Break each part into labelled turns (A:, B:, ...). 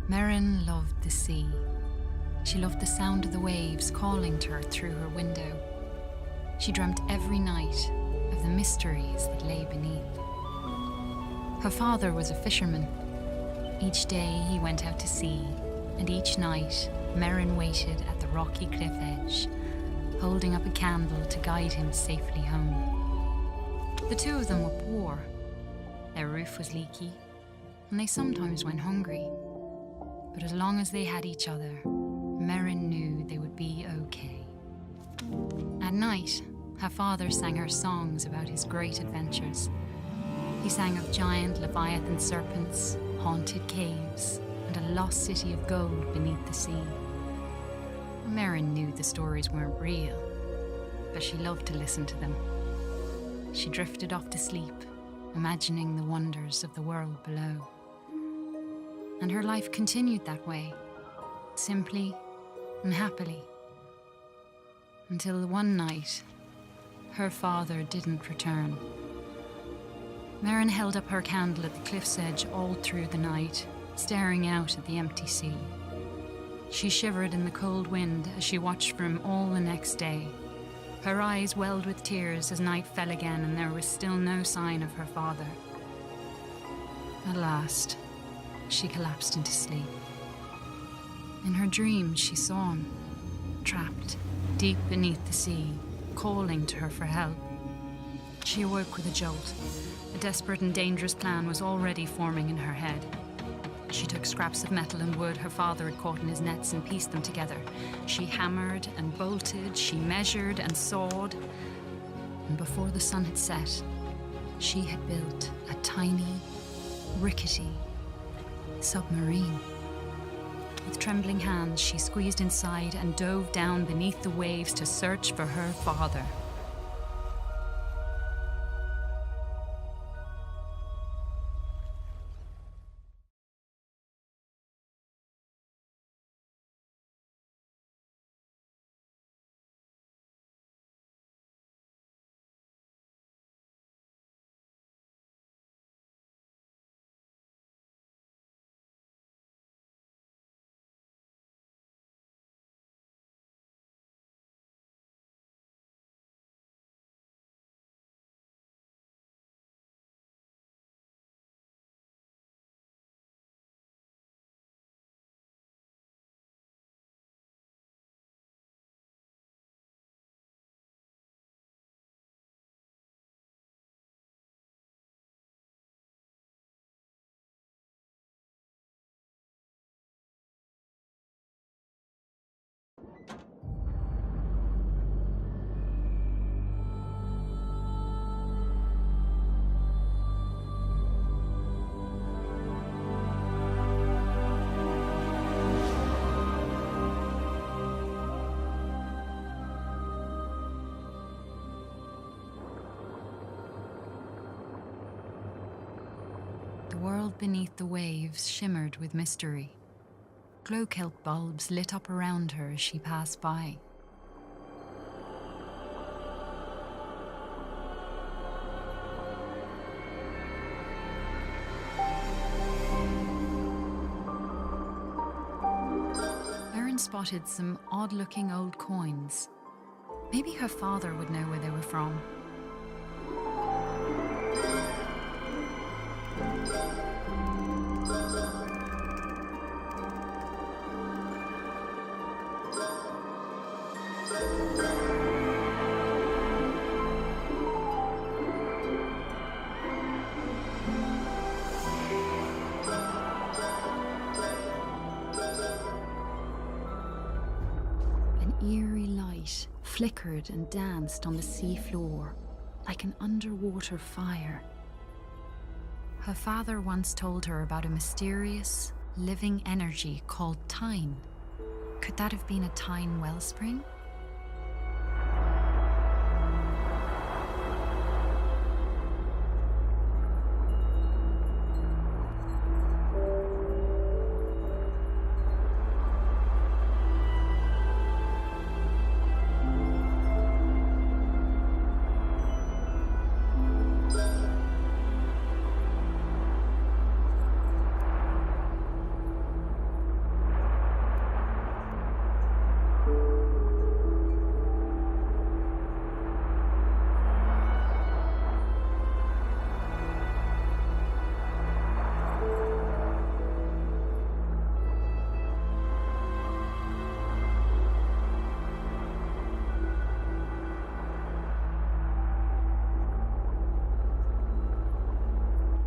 A: Merrin loved the sea. She loved the sound of the waves calling to her through her window. She dreamt every night of the mysteries that lay beneath. Her father was a fisherman. Each day he went out to sea, and each night Merrin waited at the rocky cliff edge, holding up a candle to guide him safely home. The two of them were poor. Their roof was leaky, and they sometimes went hungry. But as long as they had each other, Merrin knew they would be okay. At night, her father sang her songs about his great adventures. He sang of giant leviathan serpents, haunted caves, and a lost city of gold beneath the sea. Merrin knew the stories weren't real, but she loved to listen to them. She drifted off to sleep, imagining the wonders of the world below. And her life continued that way, simply and happily, until one night, her father didn't return. Merrin held up her candle at the cliff's edge all through the night, staring out at the empty sea. She shivered in the cold wind as she watched for him all the next day. Her eyes welled with tears as night fell again and there was still no sign of her father. At last, she collapsed into sleep. In her dreams, she saw him, trapped deep beneath the sea, calling to her for help. She awoke with a jolt. A desperate and dangerous plan was already forming in her head. She took scraps of metal and wood her father had caught in his nets and pieced them together. She hammered and bolted, she measured and sawed. And before the sun had set, she had built a tiny, rickety submarine. With trembling hands, she squeezed inside and dove down beneath the waves to search for her father. The world beneath the waves shimmered with mystery. Glow-kelp bulbs lit up around her as she passed by. Erin spotted some odd-looking old coins. Maybe her father would know where they were from. Eerie light flickered and danced on the sea floor like an underwater fire. Her father once told her about a mysterious, living energy called Tyne. Could that have been a Tyne wellspring?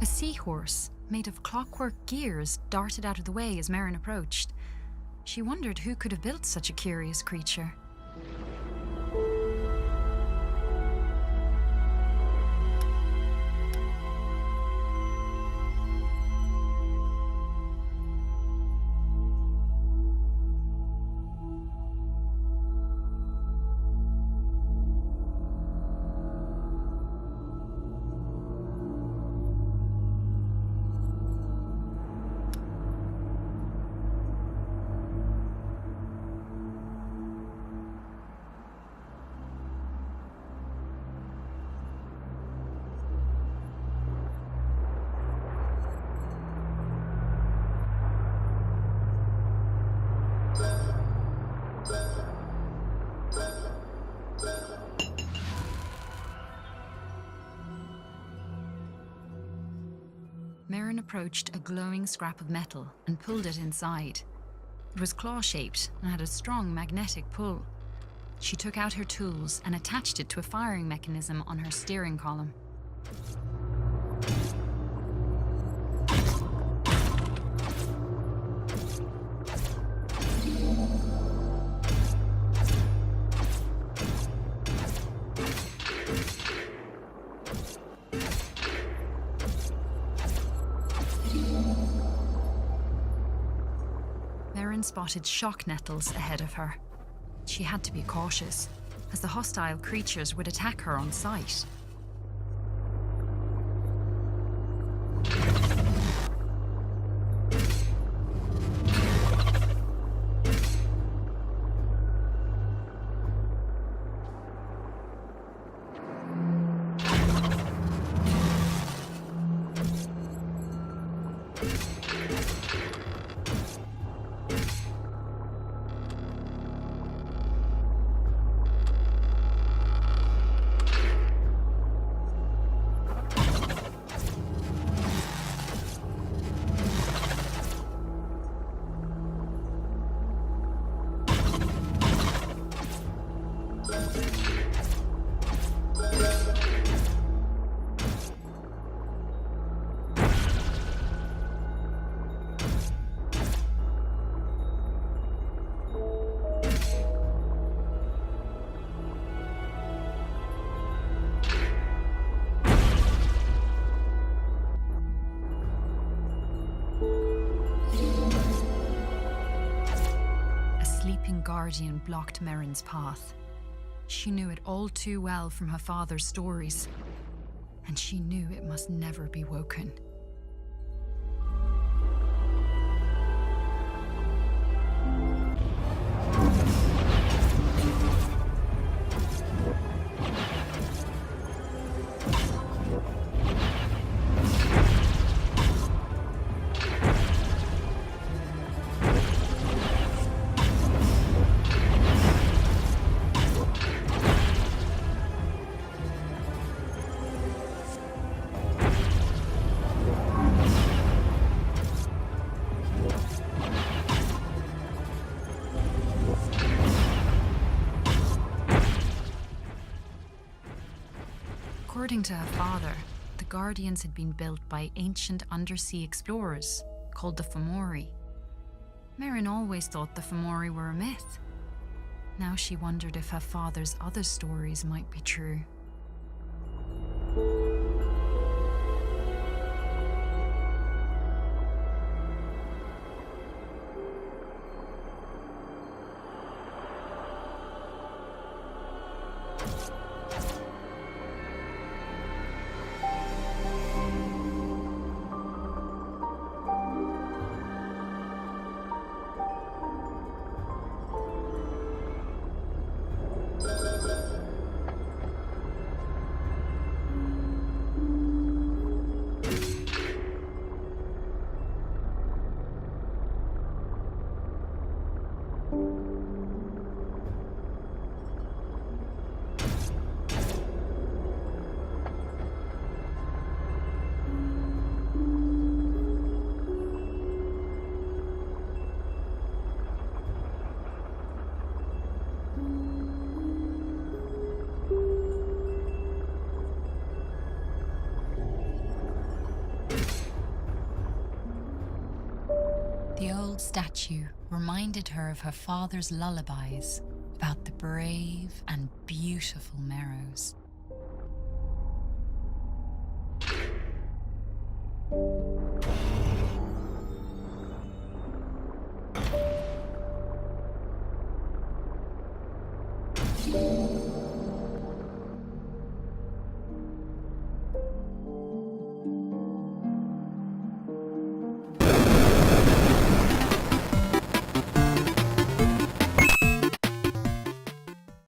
A: A seahorse, made of clockwork gears, darted out of the way as Merrin approached. She wondered who could have built such a curious creature. Merrin approached a glowing scrap of metal and pulled it inside. It was claw-shaped and had a strong magnetic pull. She took out her tools and attached it to a firing mechanism on her steering column. Merrin spotted shock nettles ahead of her. She had to be cautious, as the hostile creatures would attack her on sight. Guardian blocked Merrin's path. She knew it all too well from her father's stories, and she knew it must never be woken. According to her father, the Guardians had been built by ancient undersea explorers called the Fomori. Merrin always thought the Fomori were a myth. Now she wondered if her father's other stories might be true. The old statue reminded her of her father's lullabies about the brave and beautiful Merrows.